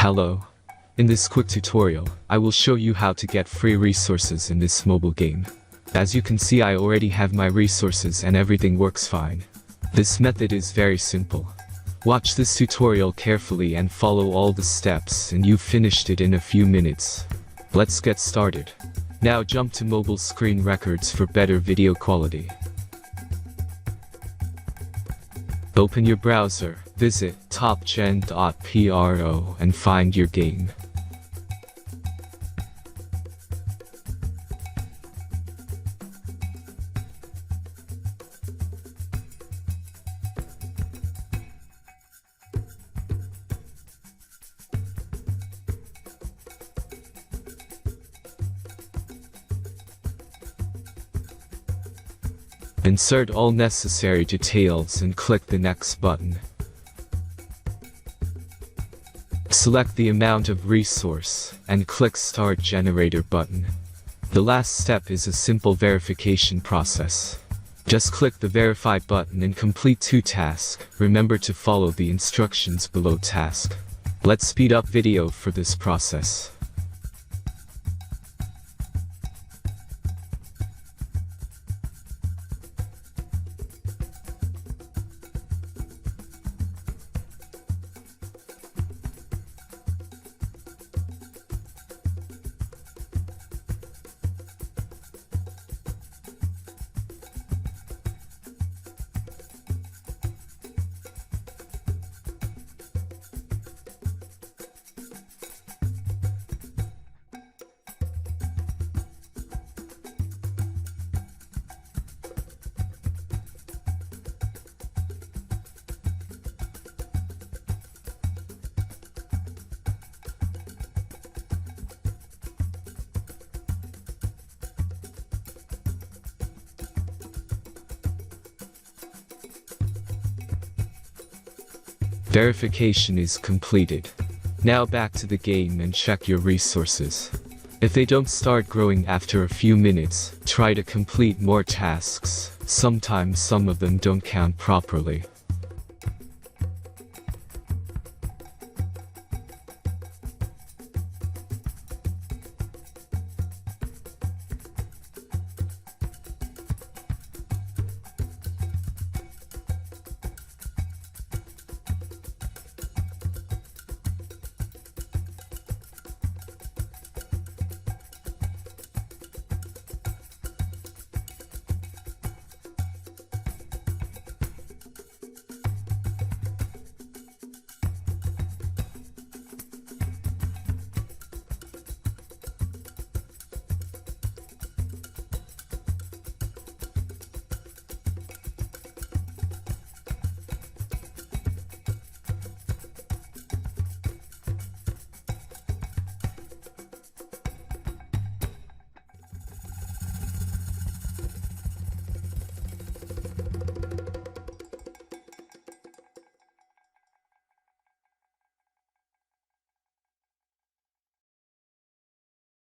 Hello. In this quick tutorial, I will show you how to get free resources in this mobile game. As you can see, I already have my resources and everything works fine. This method is very simple. Watch this tutorial carefully and follow all the steps and you've finished it in a few minutes. Let's get started. Now jump to mobile screen records for better video quality. Open your browser, visit topgen.pro and find your game. Insert all necessary details and click the next button. Select the amount of resource and click Start Generator button. The last step is a simple verification process. Just click the Verify button and complete 2 tasks. Remember to follow the instructions below task. Let's speed up video for this process. Verification is completed. Now back to the game and check your resources. If they don't start growing after a few minutes, try to complete more tasks. Sometimes some of them don't count properly.